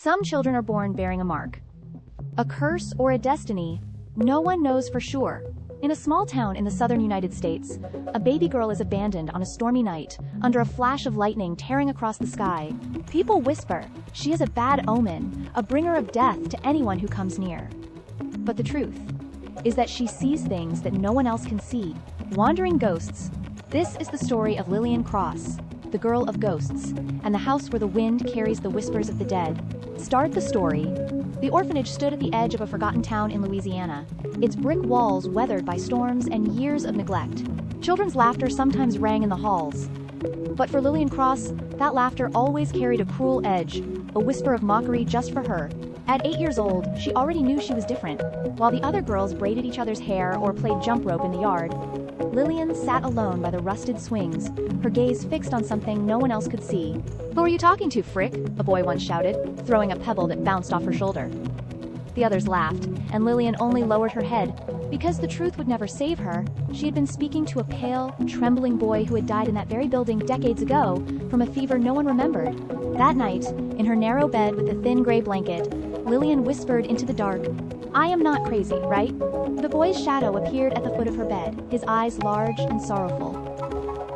Some children are born bearing a mark. A curse or a destiny, no one knows for sure. In a small town in the southern United States, a baby girl is abandoned on a stormy night, under a flash of lightning tearing across the sky. People whisper, she is a bad omen, a bringer of death to anyone who comes near. But the truth is that she sees things that no one else can see. Wandering ghosts. This is the story of Lillian Cross, the girl of ghosts, and the house where the wind carries the whispers of the dead. Start the story. The orphanage stood at the edge of a forgotten town in Louisiana, its brick walls weathered by storms and years of neglect. Children's laughter sometimes rang in the halls. But for Lillian Cross, that laughter always carried a cruel edge, a whisper of mockery just for her. At 8 years old, she already knew she was different. While the other girls braided each other's hair or played jump rope in the yard, Lillian sat alone by the rusted swings, her gaze fixed on something no one else could see. "Who are you talking to, Frick?" a boy once shouted, throwing a pebble that bounced off her shoulder. The others laughed, and Lillian only lowered her head. Because the truth would never save her, she had been speaking to a pale, trembling boy who had died in that very building decades ago from a fever no one remembered. That night, in her narrow bed with the thin gray blanket, Lillian whispered into the dark, "I am not crazy, right?" The boy's shadow appeared at the foot of her bed, his eyes large and sorrowful.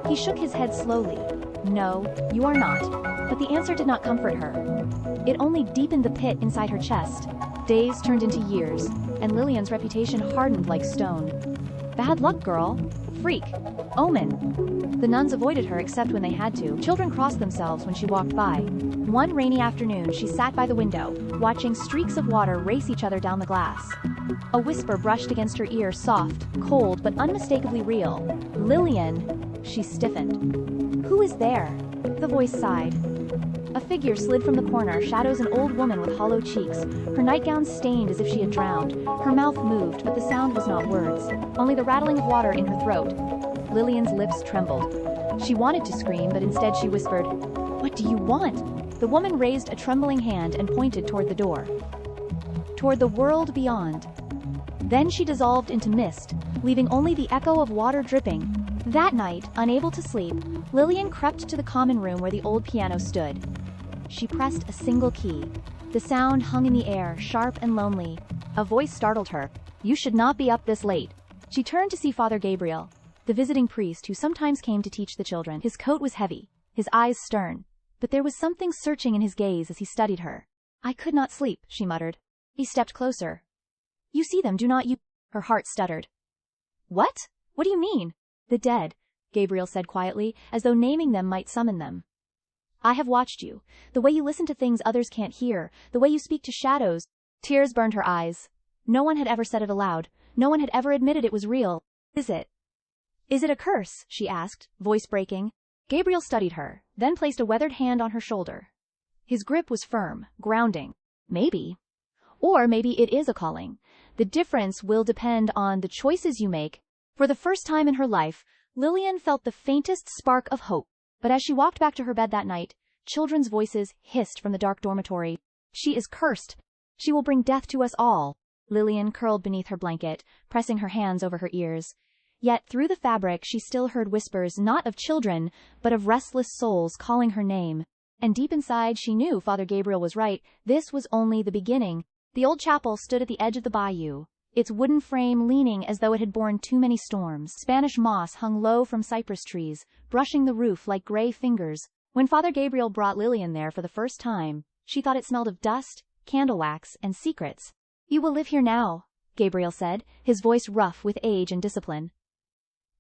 He shook his head slowly. "No, you are not." But the answer did not comfort her. It only deepened the pit inside her chest. Days turned into years, and Lillian's reputation hardened like stone. "Bad luck, girl. Freak. Omen." The nuns avoided her except when they had to. Children crossed themselves when she walked by. One rainy afternoon, she sat by the window, watching streaks of water race each other down the glass. A whisper brushed against her ear, soft, cold, but unmistakably real. "Lillian." She stiffened. "Who is there?" The voice sighed. A figure slid from the corner, shadows an old woman with hollow cheeks, her nightgown stained as if she had drowned. Her mouth moved, but the sound was not words, only the rattling of water in her throat. Lillian's lips trembled. She wanted to scream, but instead she whispered, "What do you want?" The woman raised a trembling hand and pointed toward the door. Toward the world beyond. Then she dissolved into mist, leaving only the echo of water dripping. That night, unable to sleep, Lillian crept to the common room where the old piano stood. She pressed a single key. The sound hung in the air, sharp and lonely. A voice startled her. "You should not be up this late." She turned to see Father Gabriel, the visiting priest who sometimes came to teach the children. His coat was heavy, his eyes stern, but there was something searching in his gaze as he studied her. "I could not sleep," she muttered. He stepped closer. "You see them, do not you?" Her heart stuttered. "What? What do you mean?" "The dead," Gabriel said quietly, as though naming them might summon them. "I have watched you, the way you listen to things others can't hear, the way you speak to shadows." Tears burned her eyes. No one had ever said it aloud. No one had ever admitted it was real. "Is it? Is it a curse?" she asked, voice breaking. Gabriel studied her, then placed a weathered hand on her shoulder. His grip was firm, grounding. "Maybe. Or maybe it is a calling. The difference will depend on the choices you make." For the first time in her life, Lillian felt the faintest spark of hope. But as she walked back to her bed that night, children's voices hissed from the dark dormitory. "She is cursed. She will bring death to us all." Lillian curled beneath her blanket, pressing her hands over her ears. Yet through the fabric she still heard whispers not of children, but of restless souls calling her name. And deep inside she knew Father Gabriel was right. This was only the beginning. The old chapel stood at the edge of the bayou, its wooden frame leaning as though it had borne too many storms. Spanish moss hung low from cypress trees, brushing the roof like gray fingers. When Father Gabriel brought Lillian there for the first time, she thought it smelled of dust, candle wax, and secrets. "You will live here now," Gabriel said, his voice rough with age and discipline.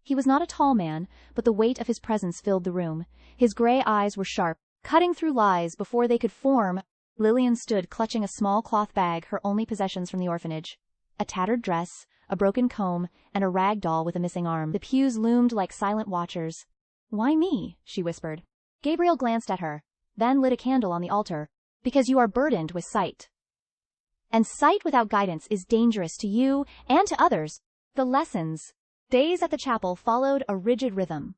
He was not a tall man, but the weight of his presence filled the room. His gray eyes were sharp, cutting through lies before they could form. Lillian stood clutching a small cloth bag, her only possessions from the orphanage. A tattered dress, a broken comb, and a rag doll with a missing arm. The pews loomed like silent watchers. "Why me?" she whispered. Gabriel glanced at her, then lit a candle on the altar. "Because you are burdened with sight. And sight without guidance is dangerous to you and to others." The lessons. Days at the chapel followed a rigid rhythm.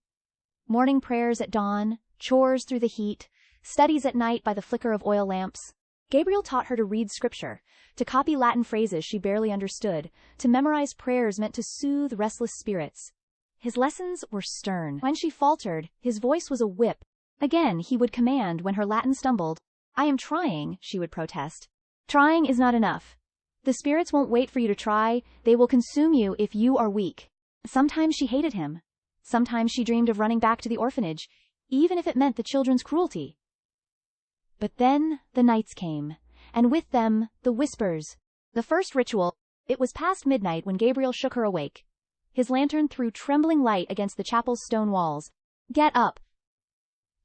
Morning prayers at dawn, chores through the heat, studies at night by the flicker of oil lamps. Gabriel taught her to read scripture, to copy Latin phrases she barely understood, to memorize prayers meant to soothe restless spirits. His lessons were stern. When she faltered, his voice was a whip. Again he would command when her Latin stumbled. I am trying, she would protest. Trying is not enough. The spirits won't wait for you to try, they will consume you if you are weak. Sometimes she hated him. Sometimes she dreamed of running back to the orphanage, even if it meant the children's cruelty. But then the nights came, and with them, the whispers. The first ritual. It was past midnight when Gabriel shook her awake. His lantern threw trembling light against the chapel's stone walls. Get up.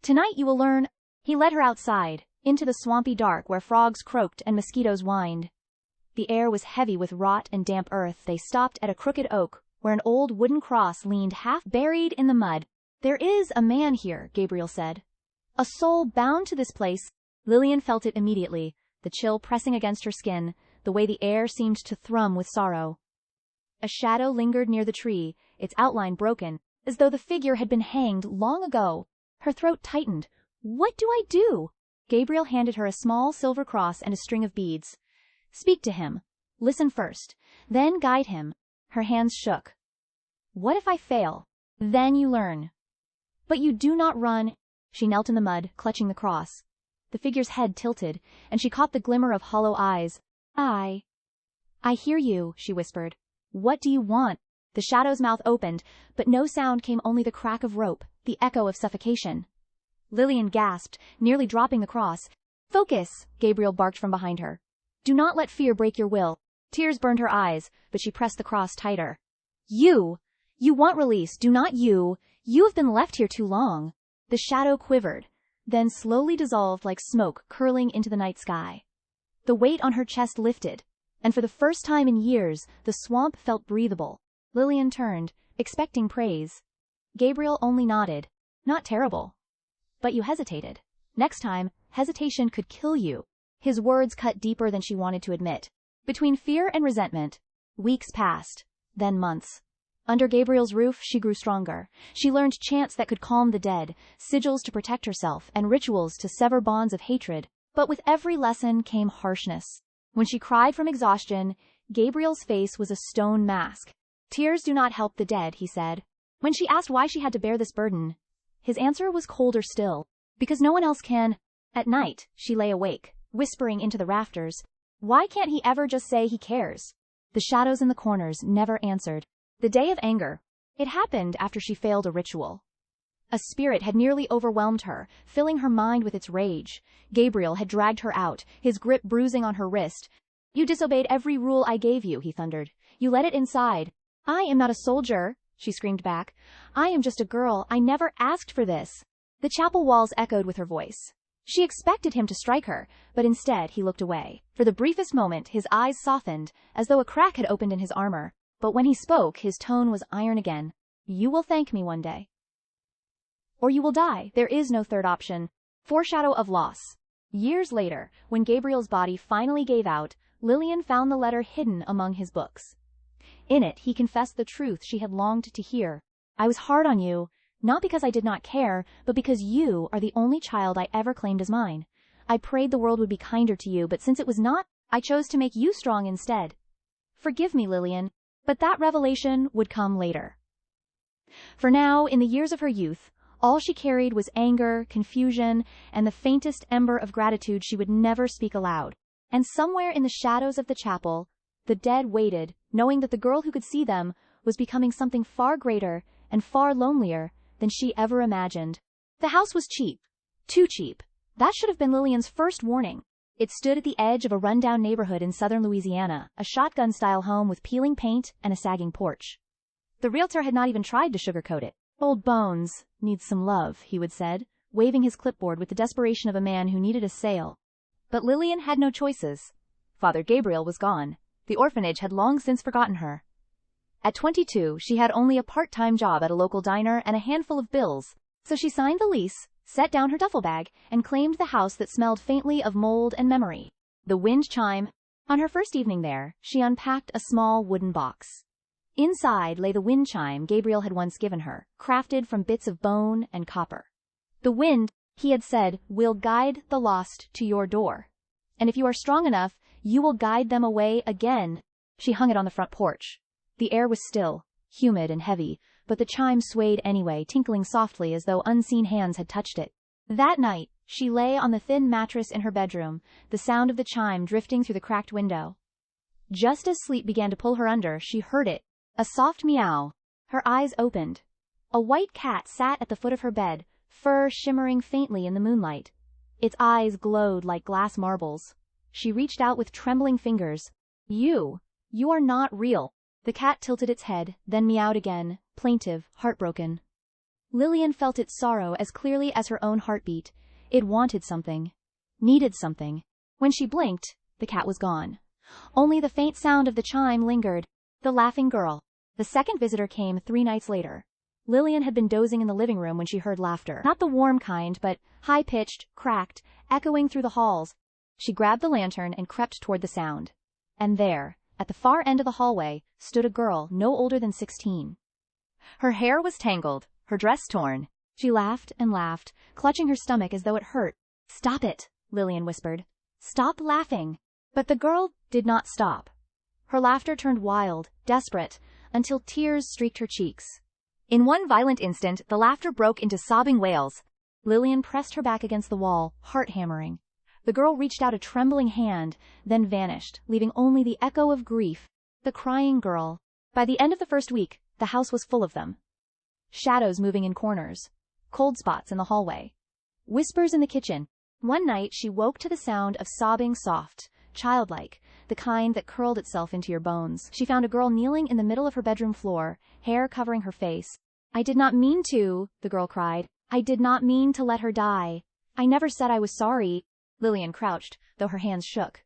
Tonight you will learn. He led her outside, into the swampy dark where frogs croaked and mosquitoes whined. The air was heavy with rot and damp earth. They stopped at a crooked oak, where an old wooden cross leaned half buried in the mud. There is a man here, Gabriel said. A soul bound to this place. Lillian felt it immediately, the chill pressing against her skin, the way the air seemed to thrum with sorrow. A shadow lingered near the tree, its outline broken, as though the figure had been hanged long ago. Her throat tightened. What do I do? Gabriel handed her a small silver cross and a string of beads. Speak to him. Listen first. Then guide him. Her hands shook. What if I fail? Then you learn. But you do not run. She knelt in the mud, clutching the cross. The figure's head tilted, and she caught the glimmer of hollow eyes. I hear you, she whispered. What do you want? The shadow's mouth opened, but no sound came, only the crack of rope, the echo of suffocation. Lillian gasped, nearly dropping the cross. Focus, Gabriel barked from behind her. Do not let fear break your will. Tears burned her eyes, but she pressed the cross tighter. You want release, do not you. You have been left here too long. The shadow quivered, then slowly dissolved like smoke curling into the night sky. The weight on her chest lifted, and for the first time in years, the swamp felt breathable. Lillian turned, expecting praise. Gabriel only nodded. Not terrible. But you hesitated. Next time, hesitation could kill you. His words cut deeper than she wanted to admit. Between fear and resentment, weeks passed, then months. Under Gabriel's roof, she grew stronger. She learned chants that could calm the dead, sigils to protect herself, and rituals to sever bonds of hatred. But with every lesson came harshness. When she cried from exhaustion, Gabriel's face was a stone mask. Tears do not help the dead, he said. When she asked why she had to bear this burden, his answer was colder still. Because no one else can. At night, she lay awake, whispering into the rafters. Why can't he ever just say he cares? The shadows in the corners never answered. The day of anger. It happened after she failed a ritual. A spirit had nearly overwhelmed her, filling her mind with its rage. Gabriel had dragged her out, his grip bruising on her wrist. You disobeyed every rule I gave you, he thundered. You let it inside. I am not a soldier, she screamed back. I am just a girl. I never asked for this. The chapel walls echoed with her voice. She expected him to strike her, but instead he looked away. For the briefest moment, his eyes softened, as though a crack had opened in his armor. But when he spoke, his tone was iron again. You will thank me one day. Or you will die. There is no third option. Foreshadow of loss. Years later, when Gabriel's body finally gave out, Lillian found the letter hidden among his books. In it, he confessed the truth she had longed to hear. I was hard on you, not because I did not care, but because you are the only child I ever claimed as mine. I prayed the world would be kinder to you, but since it was not, I chose to make you strong instead. Forgive me, Lillian, but that revelation would come later. For now, in the years of her youth, all she carried was anger, confusion, and the faintest ember of gratitude she would never speak aloud. And somewhere in the shadows of the chapel, the dead waited, knowing that the girl who could see them was becoming something far greater and far lonelier than she ever imagined. The house was cheap. Too cheap. That should have been Lillian's first warning. It stood at the edge of a rundown neighborhood in southern Louisiana, a shotgun-style home with peeling paint and a sagging porch. The realtor had not even tried to sugarcoat it. Old bones needs some love, he would said, waving his clipboard with the desperation of a man who needed a sale. But Lillian had no choices. Father Gabriel was gone. The orphanage had long since forgotten her. At 22, she had only a part-time job at a local diner and a handful of bills, so she signed the lease, set down her duffel bag, and claimed the house that smelled faintly of mold and memory. The wind chime. On her first evening there, she unpacked a small wooden box. Inside lay the wind chime Gabriel had once given her, crafted from bits of bone and copper. The wind, he had said, will guide the lost to your door. And if you are strong enough, you will guide them away again. She hung it on the front porch. The air was still, humid and heavy, but the chime swayed anyway, tinkling softly as though unseen hands had touched it. That night, She lay on the thin mattress in her bedroom, the sound of the chime drifting through the cracked window. Just as sleep began to pull her under, she heard it. A soft meow. Her eyes opened. A white cat sat at the foot of her bed, fur shimmering faintly in the moonlight. Its eyes glowed like glass marbles. She reached out with trembling fingers. You are not real. The cat tilted its head, then meowed again, plaintive, heartbroken. Lillian felt its sorrow as clearly as her own heartbeat. It wanted something. Needed something. When she blinked, the cat was gone. Only the faint sound of the chime lingered. The laughing girl. The second visitor came 3 nights later. Lillian had been dozing in the living room when she heard laughter. Not the warm kind, but high-pitched, cracked, echoing through the halls. She grabbed the lantern and crept toward the sound. And there, at the far end of the hallway, stood a girl no older than 16. Her hair was tangled, her dress torn. She laughed and laughed, clutching her stomach as though it hurt. "Stop it," Lillian whispered. "Stop laughing." But the girl did not stop. Her laughter turned wild, desperate, until tears streaked her cheeks. In one violent instant, the laughter broke into sobbing wails. Lillian pressed her back against the wall, heart hammering. The girl reached out a trembling hand, then vanished, leaving only the echo of grief. The crying girl. By the end of the first week, the house was full of them. Shadows moving in corners. Cold spots in the hallway. Whispers in the kitchen. One night, she woke to the sound of sobbing soft, childlike, the kind that curled itself into your bones. She found a girl kneeling in the middle of her bedroom floor, hair covering her face. "I did not mean to," the girl cried. "I did not mean to let her die. I never said I was sorry." Lillian crouched, though her hands shook.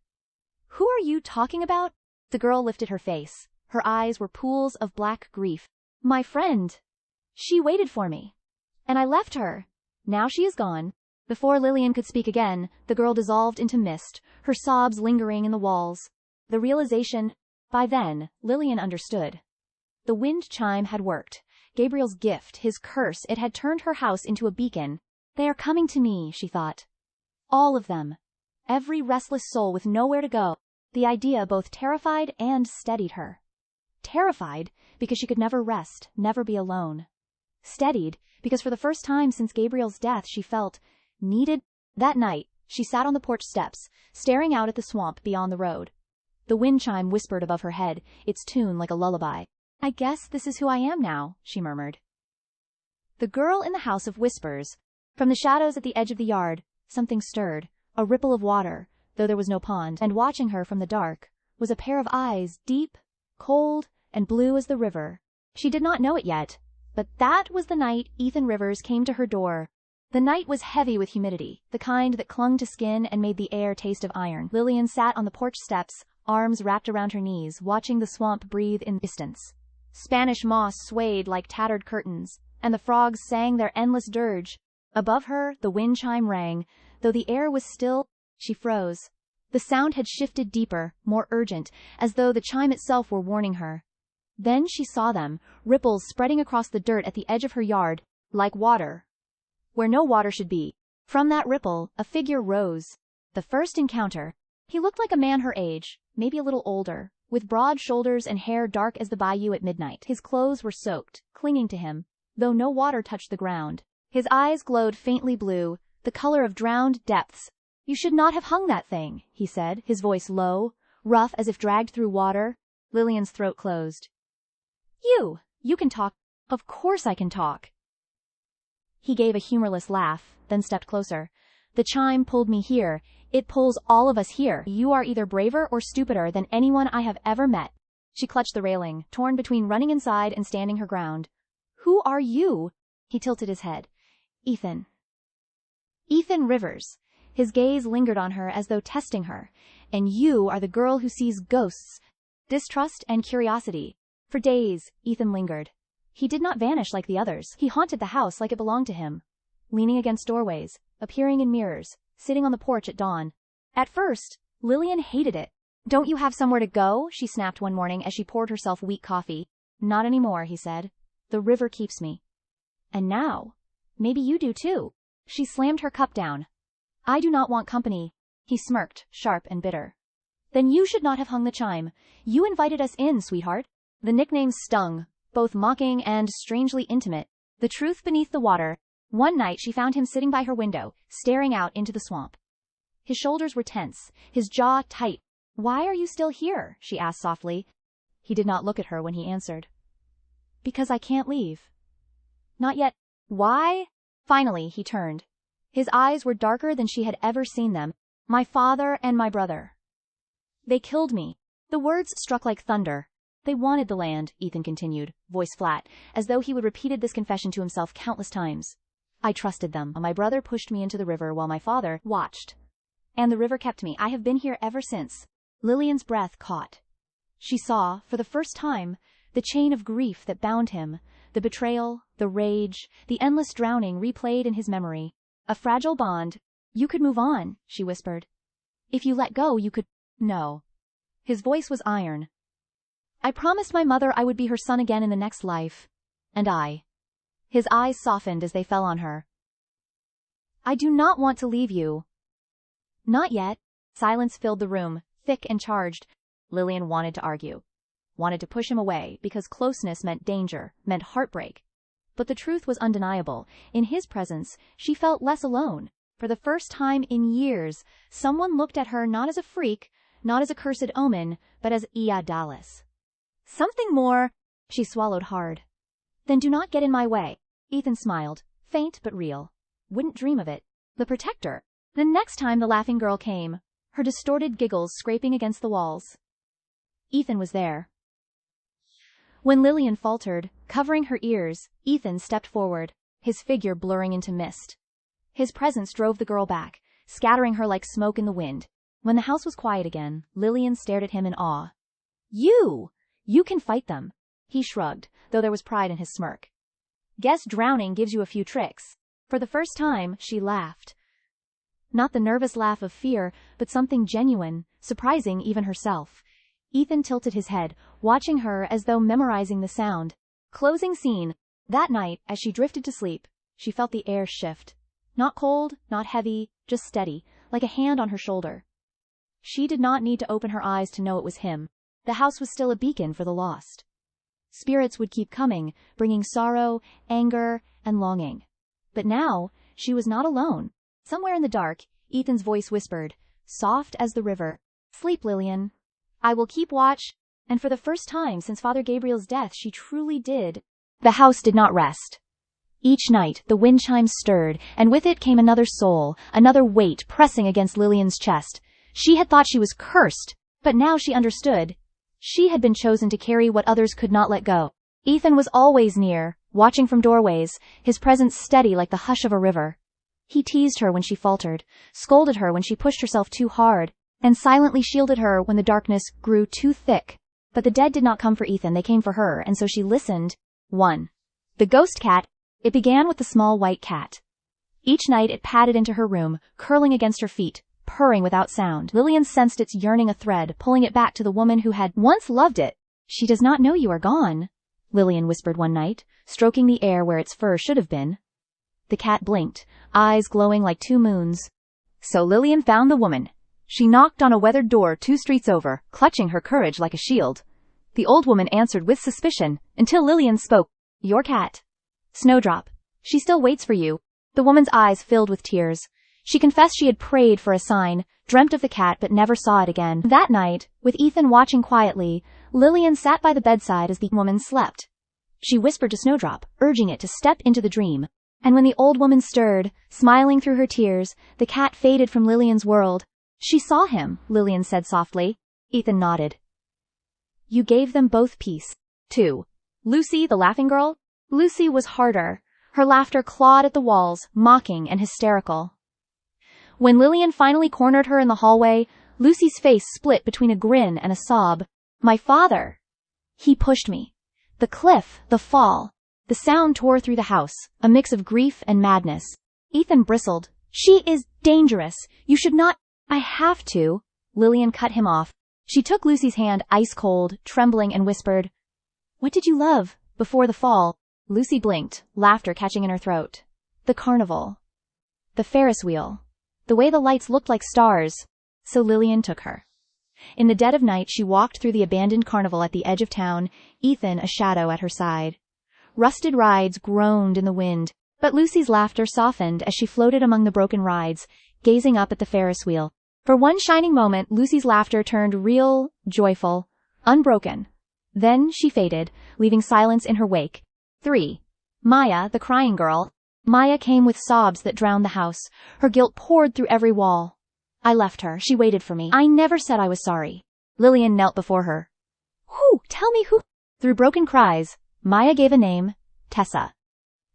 "Who are you talking about?" The girl lifted her face. Her eyes were pools of black grief. "My friend. She waited for me. And I left her. Now she is gone." Before Lillian could speak again, the girl dissolved into mist, her sobs lingering in the walls. The realization. By then, Lillian understood. The wind chime had worked. Gabriel's gift, his curse, it had turned her house into a beacon. "They are coming to me," she thought. All of them. Every restless soul with nowhere to go. The idea both terrified and steadied her. Terrified, because she could never rest, never be alone. Steadied, because for the first time since Gabriel's death she felt needed. That night, she sat on the porch steps, staring out at the swamp beyond the road. The wind chime whispered above her head, its tune like a lullaby. "I guess this is who I am now," she murmured. The girl in the house of whispers. From the shadows at the edge of the yard, something stirred, a ripple of water, though there was no pond, and watching her from the dark was a pair of eyes, deep, cold, and blue as the river. She did not know it yet, but that was the night Ethan Rivers came to her door. The night was heavy with humidity, the kind that clung to skin and made the air taste of iron. Lillian sat on the porch steps, arms wrapped around her knees, watching the swamp breathe in the distance. Spanish moss swayed like tattered curtains, and the frogs sang their endless dirge. Above her, the wind chime rang, though the air was still. She froze. The sound had shifted deeper, more urgent, as though the chime itself were warning her. Then she saw them, ripples spreading across the dirt at the edge of her yard, like water. Where no water should be. From that ripple, a figure rose. The first encounter. He looked like a man her age, maybe a little older, with broad shoulders and hair dark as the bayou at midnight. His clothes were soaked, clinging to him, though no water touched the ground. His eyes glowed faintly blue, the color of drowned depths. "You should not have hung that thing," he said, his voice low, rough as if dragged through water. Lillian's throat closed. You can talk." "Of course I can talk." He gave a humorless laugh, then stepped closer. "The chime pulled me here. It pulls all of us here. You are either braver or stupider than anyone I have ever met." She clutched the railing, torn between running inside and standing her ground. "Who are you?" He tilted his head. "Ethan." "Ethan Rivers." His gaze lingered on her as though testing her. "And you are the girl who sees ghosts." Distrust and curiosity. For days, Ethan lingered. He did not vanish like the others. He haunted the house like it belonged to him. Leaning against doorways, appearing in mirrors, sitting on the porch at dawn. At first, Lillian hated it. "Don't you have somewhere to go?" she snapped one morning as she poured herself weak coffee. "Not anymore," he said. "The river keeps me." "And now, maybe you do too." She slammed her cup down. "I do not want company." He smirked, sharp and bitter. "Then you should not have hung the chime. You invited us in, sweetheart." The nickname stung, both mocking and strangely intimate. The truth beneath the water. One night she found him sitting by her window, staring out into the swamp. His shoulders were tense, his jaw tight. "Why are you still here?" she asked softly. He did not look at her when he answered. "Because I can't leave." "Not yet." "Why?" Finally, he turned. His eyes were darker than she had ever seen them. "My father and my brother. They killed me." The words struck like thunder. "They wanted the land," Ethan continued, voice flat, as though he would repeated this confession to himself countless times. "I trusted them. My brother pushed me into the river while my father watched. And the river kept me. I have been here ever since." Lillian's breath caught. She saw, for the first time, the chain of grief that bound him, the betrayal, the rage, the endless drowning replayed in his memory. A fragile bond. "You could move on," she whispered. "If you let go, you could—" "No." His voice was iron. "I promised my mother I would be her son again in the next life. And I." His eyes softened as they fell on her. "I do not want to leave you." "Not yet." Silence filled the room, thick and charged. Lillian wanted to argue. Wanted to push him away, because closeness meant danger, meant heartbreak. But the truth was undeniable. In his presence, she felt less alone. For the first time in years, someone looked at her not as a freak, not as a cursed omen, but as Dallas. "Something more." She swallowed hard. "Then do not get in my way." Ethan smiled, faint but real. "Wouldn't dream of it." The protector. The next time the laughing girl came, her distorted giggles scraping against the walls, Ethan was there. When Lillian faltered, covering her ears, Ethan stepped forward, his figure blurring into mist. His presence drove the girl back, scattering her like smoke in the wind. When the house was quiet again, Lillian stared at him in awe. You can fight them." He shrugged, though there was pride in his smirk. "Guess drowning gives you a few tricks." For the first time, she laughed. Not the nervous laugh of fear, but something genuine, surprising even herself. Ethan tilted his head, watching her as though memorizing the sound. Closing scene. That night, as she drifted to sleep, she felt the air shift. Not cold, not heavy, just steady, like a hand on her shoulder. She did not need to open her eyes to know it was him. The house was still a beacon for the lost. Spirits would keep coming, bringing sorrow, anger, and longing. But now, she was not alone. Somewhere in the dark, Ethan's voice whispered, soft as the river, "Sleep, Lillian. I will keep watch." And for the first time since Father Gabriel's death, she truly did. The house did not rest. Each night, the wind chimes stirred, and with it came another soul, another weight pressing against Lillian's chest. She had thought she was cursed, but now she understood. She had been chosen to carry what others could not let go. Ethan was always near, watching from doorways, his presence steady like the hush of a river. He teased her when she faltered, scolded her when she pushed herself too hard, and silently shielded her when the darkness grew too thick. But the dead did not come for Ethan, they came for her, and so she listened. 1. The ghost cat. It began with the small white cat. Each night it padded into her room, curling against her feet, purring without sound. Lillian sensed its yearning a thread, pulling it back to the woman who had once loved it. "She does not know you are gone," Lillian whispered one night, stroking the air where its fur should have been. The cat blinked, eyes glowing like two moons. So Lillian found the woman. She knocked on a weathered door 2 streets over, clutching her courage like a shield. The old woman answered with suspicion, until Lillian spoke. "Your cat. Snowdrop. She still waits for you." The woman's eyes filled with tears. She confessed she had prayed for a sign, dreamt of the cat but never saw it again. That night, with Ethan watching quietly, Lillian sat by the bedside as the woman slept. She whispered to Snowdrop, urging it to step into the dream. And when the old woman stirred, smiling through her tears, the cat faded from Lillian's world. "She saw him," Lillian said softly. Ethan nodded. "You gave them both peace." 2. Lucy, the laughing girl? Lucy was harder. Her laughter clawed at the walls, mocking and hysterical. When Lillian finally cornered her in the hallway, Lucy's face split between a grin and a sob. "My father. He pushed me. The cliff, the fall." The sound tore through the house, a mix of grief and madness. Ethan bristled. "She is dangerous. You should not—" "I have to." Lillian cut him off. She took Lucy's hand ice cold, trembling, and whispered, "What did you love before the fall?" Lucy blinked, laughter catching in her throat. "The carnival. The Ferris wheel. The way the lights looked like stars." So Lillian took her. In the dead of night she walked through the abandoned carnival at the edge of town, Ethan a shadow at her side. Rusted rides groaned in the wind. But Lucy's laughter softened as she floated among the broken rides, gazing up at the Ferris wheel. For one shining moment, Lucy's laughter turned real, joyful, unbroken. Then she faded, leaving silence in her wake. 3. Maya, the crying girl. Maya came with sobs that drowned the house. Her guilt poured through every wall. I left her. She waited for me. I never said I was sorry. Lillian knelt before her. Who? Tell me who? Through broken cries, Maya gave a name, Tessa.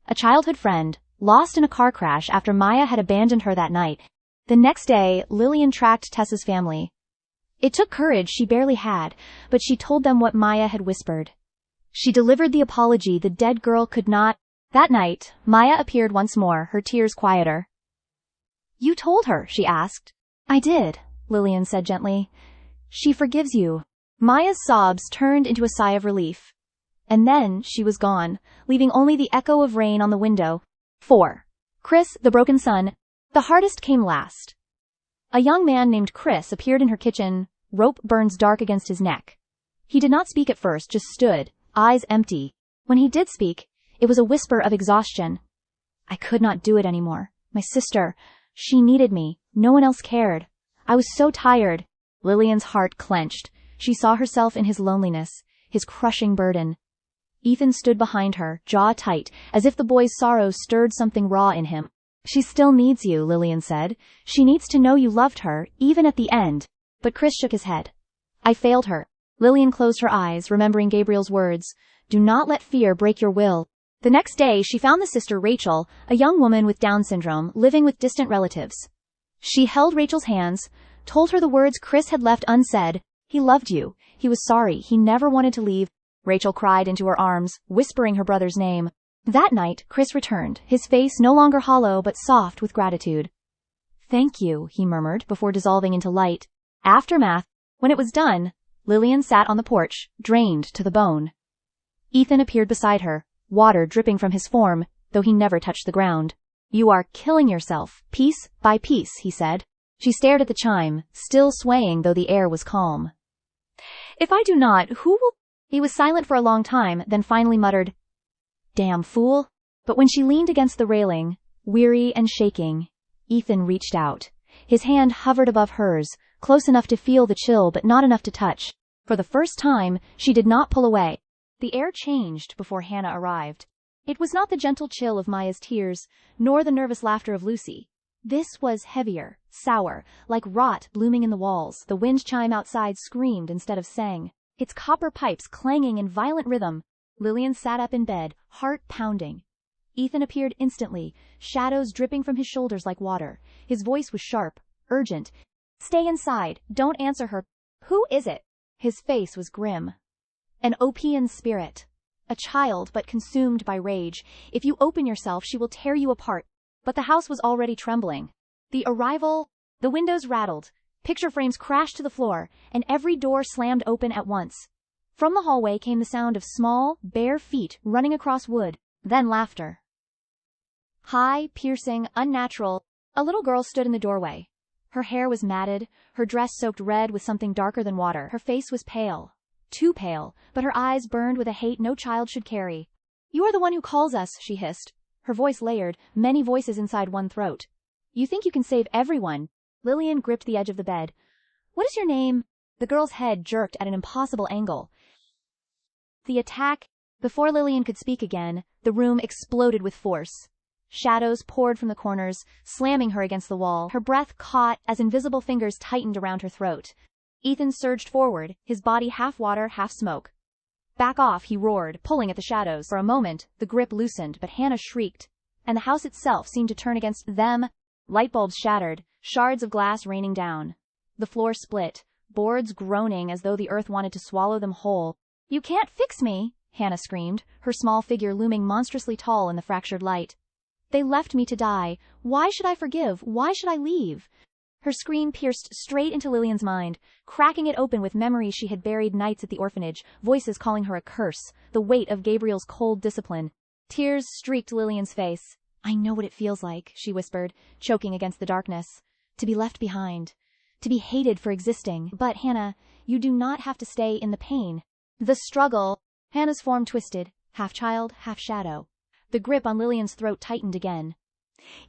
A childhood friend, lost in a car crash after Maya had abandoned her that night. The next day, Lillian tracked Tessa's family. It took courage she barely had, but she told them what Maya had whispered. She delivered the apology the dead girl could not. That night, Maya appeared once more, her tears quieter. You told her, she asked. I did, Lillian said gently. She forgives you. Maya's sobs turned into a sigh of relief. And then she was gone, leaving only the echo of rain on the window. 4. Chris, the broken son. The hardest came last. A young man named Chris appeared in her kitchen, rope burns dark against his neck. He did not speak at first, just stood, eyes empty. When he did speak, it was a whisper of exhaustion. I could not do it anymore. My sister, she needed me. No one else cared. I was so tired. Lillian's heart clenched. She saw herself in his loneliness, his crushing burden. Ethan stood behind her, jaw tight, as if the boy's sorrow stirred something raw in him. She still needs you, Lillian said. She needs to know you loved her, even at the end. But Chris shook his head. I failed her. Lillian closed her eyes, remembering Gabriel's words. Do not let fear break your will. The next day, she found the sister Rachel, a young woman with Down syndrome, living with distant relatives. She held Rachel's hands, told her the words Chris had left unsaid. He loved you. He was sorry. He never wanted to leave. Rachel cried into her arms, whispering her brother's name. That night, Chris returned, his face no longer hollow but soft with gratitude. Thank you, he murmured before dissolving into light. Aftermath. When it was done, Lillian sat on the porch, drained to the bone. Ethan appeared beside her, water dripping from his form, though he never touched the ground. You are killing yourself, piece by piece, he said. She stared at the chime, still swaying though the air was calm. If I do not, who will? He was silent for a long time, then finally muttered, Damn fool. But when she leaned against the railing, weary and shaking, Ethan reached out. His hand hovered above hers, close enough to feel the chill but not enough to touch. For the first time, she did not pull away. The air changed before Hannah arrived. It was not the gentle chill of Maya's tears, nor the nervous laughter of Lucy. This was heavier, sour, like rot blooming in the walls. The wind chime outside screamed instead of sang, its copper pipes clanging in violent rhythm. Lillian sat up in bed, heart pounding. Ethan appeared instantly, shadows dripping from his shoulders like water. His voice was sharp, urgent. Stay inside, don't answer her. Who is it? His face was grim. An Opian spirit. A child but consumed by rage. If you open yourself, she will tear you apart. But the house was already trembling. The arrival, the windows rattled, picture frames crashed to the floor, and every door slammed open at once. From the hallway came the sound of small, bare feet running across wood, then laughter. High, piercing, unnatural, a little girl stood in the doorway. Her hair was matted, her dress soaked red with something darker than water. Her face was pale, too pale, but her eyes burned with a hate no child should carry. You are the one who calls us, she hissed, her voice layered, many voices inside one throat. You think you can save everyone. Lillian gripped the edge of the bed. What is your name? The girl's head jerked at an impossible angle. The attack. Before Lillian could speak again, the room exploded with force. Shadows poured from the corners, slamming her against the wall. Her breath caught as invisible fingers tightened around her throat. Ethan surged forward, his body half water, half smoke. Back off, he roared, pulling at the shadows. For a moment, the grip loosened, but Hannah shrieked, and the house itself seemed to turn against them. Light bulbs shattered, shards of glass raining down. The floor split, boards groaning as though the earth wanted to swallow them whole. You can't fix me, Hannah screamed, her small figure looming monstrously tall in the fractured light. They left me to die. Why should I forgive? Why should I leave? Her scream pierced straight into Lillian's mind, cracking it open with memories she had buried nights at the orphanage, voices calling her a curse, the weight of Gabriel's cold discipline. Tears streaked Lillian's face. I know what it feels like, she whispered, choking against the darkness. To be left behind. To be hated for existing. But, Hannah, you do not have to stay in the pain. The struggle. Hannah's form twisted, half child, half shadow. The grip on Lillian's throat tightened again.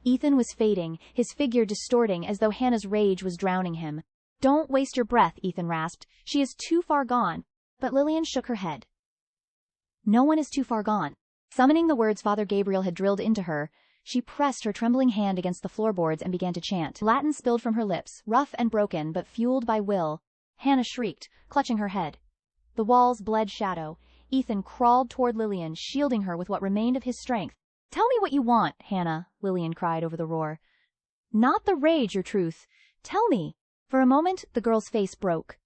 Ethan was fading, his figure distorting as though Hannah's rage was drowning him. "Don't waste your breath," Ethan rasped. "She is too far gone." But Lillian shook her head. "No one is too far gone." Summoning the words Father Gabriel had drilled into her, she pressed her trembling hand against the floorboards and began to chant. Latin spilled from her lips, rough and broken, but fueled by will. Hannah shrieked, clutching her head. The walls bled shadow. Ethan crawled toward Lillian, shielding her with what remained of his strength. "Tell me what you want, Hannah," Lillian cried over the roar. "Not the rage, your truth. Tell me." For a moment, the girl's face broke.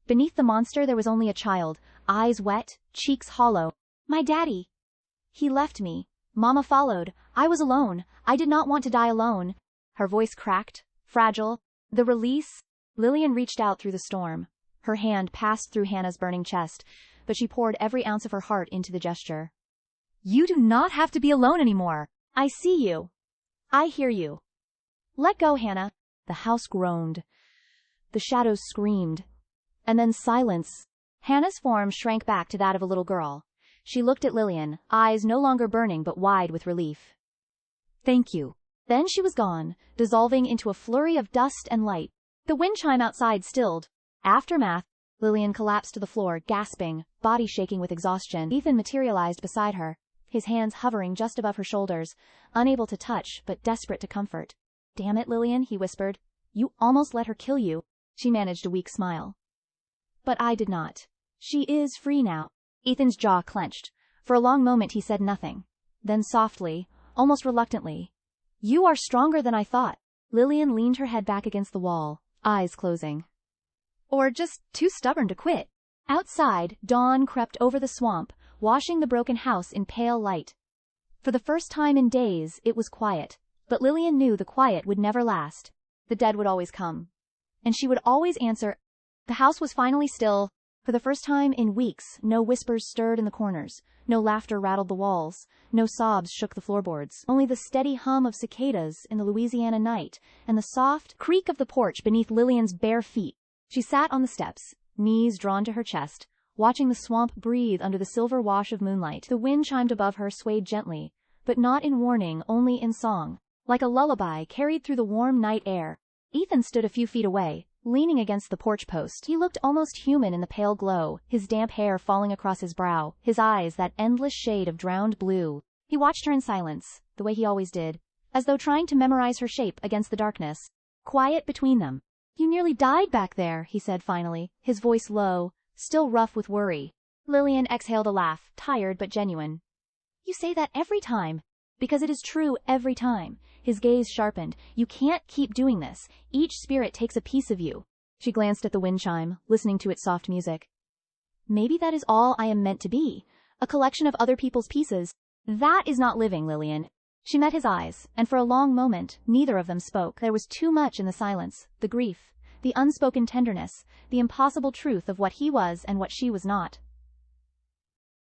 Beneath the monster there was only a child, eyes wet, cheeks hollow. "My daddy. He left me. Mama followed. I was alone. I did not want to die alone." Her voice cracked, fragile. The release. Lillian reached out through the storm. Her hand passed through Hannah's burning chest, but she poured every ounce of her heart into the gesture. "You do not have to be alone anymore. I see you. I hear you. Let go, Hannah." The house groaned. The shadows screamed. And then silence. Hannah's form shrank back to that of a little girl. She looked at Lillian, eyes no longer burning but wide with relief. "Thank you." Then she was gone, dissolving into a flurry of dust and light. The wind chime outside stilled. Aftermath. Lillian collapsed to the floor, gasping, body shaking with exhaustion. Ethan materialized beside her, his hands hovering just above her shoulders, unable to touch but desperate to comfort. "Damn it, Lillian," he whispered. "You almost let her kill you." She managed a weak smile. "But I did not. She is free now." Ethan's jaw clenched. For a long moment he said nothing. Then softly, almost reluctantly, "You are stronger than I thought." Lillian leaned her head back against the wall, eyes closing. "Or just too stubborn to quit." Outside, dawn crept over the swamp, washing the broken house in pale light. For the first time in days, it was quiet. But Lillian knew the quiet would never last. The dead would always come. And she would always answer. The house was finally still. For the first time in weeks, no whispers stirred in the corners, no laughter rattled the walls, no sobs shook the floorboards. Only the steady hum of cicadas in the Louisiana night, and the soft creak of the porch beneath Lillian's bare feet. She sat on the steps, knees drawn to her chest, watching the swamp breathe under the silver wash of moonlight. The wind chimed above her, swayed gently, but not in warning, only in song, like a lullaby carried through the warm night air. Ethan stood a few feet away, leaning against the porch post. He looked almost human in the pale glow, his damp hair falling across his brow, his eyes that endless shade of drowned blue. He watched her in silence, the way he always did, as though trying to memorize her shape against the darkness. Quiet between them. "You nearly died back there," he said finally, his voice low, still rough with worry. Lillian exhaled a laugh, tired but genuine. "You say that every time." "Because it is true every time." His gaze sharpened. "You can't keep doing this. Each spirit takes a piece of you." She glanced at the wind chime, listening to its soft music. "Maybe that is all I am meant to be. A collection of other people's pieces. That is not living, Lillian." She met his eyes, and for a long moment, neither of them spoke. There was too much in the silence, the grief, the unspoken tenderness, the impossible truth of what he was and what she was not.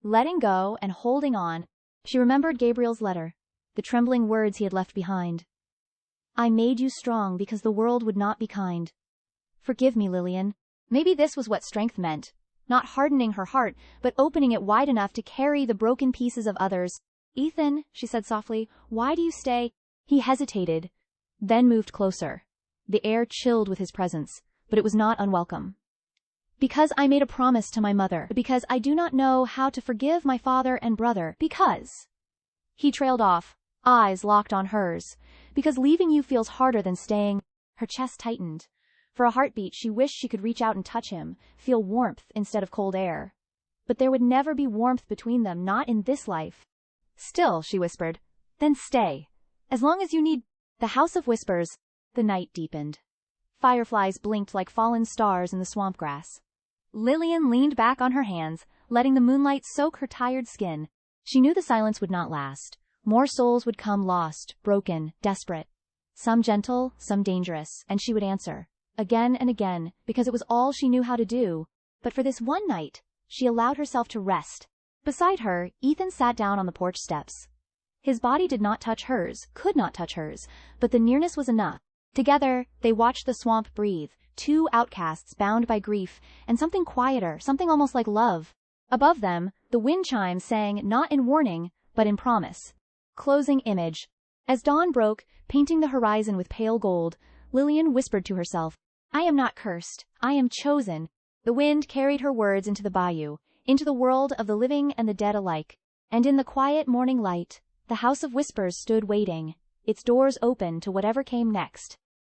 Letting go and holding on, she remembered Gabriel's letter, the trembling words he had left behind. "I made you strong because the world would not be kind. Forgive me, Lillian." Maybe this was what strength meant, not hardening her heart, but opening it wide enough to carry the broken pieces of others. "Ethan," she said softly, "why do you stay?" He hesitated, then moved closer. The air chilled with his presence, but it was not unwelcome. "Because I made a promise to my mother. Because I do not know how to forgive my father and brother. Because—" He trailed off, eyes locked on hers. "Because leaving you feels harder than staying." Her chest tightened. For a heartbeat, she wished she could reach out and touch him, feel warmth instead of cold air. But there would never be warmth between them, not in this life. "Still," she whispered, "then stay. As long as you need—" The house of whispers. The night deepened. Fireflies blinked like fallen stars in the swamp grass. Lillian leaned back on her hands, letting the moonlight soak her tired skin. She knew the silence would not last. More souls would come lost, broken, desperate. Some gentle, some dangerous, and she would answer. Again and again, because it was all she knew how to do. But for this one night, she allowed herself to rest. Beside her, Ethan sat down on the porch steps. His body did not touch hers, could not touch hers, but the nearness was enough. Together, they watched the swamp breathe, two outcasts bound by grief, and something quieter, something almost like love. Above them, the wind chimes sang not in warning, but in promise. Closing image. As dawn broke, painting the horizon with pale gold, Lillian whispered to herself, I am not cursed, I am chosen. The wind carried her words into the bayou, into the world of the living and the dead alike. And in the quiet morning light, the House of Whispers stood waiting, its doors open to whatever came next.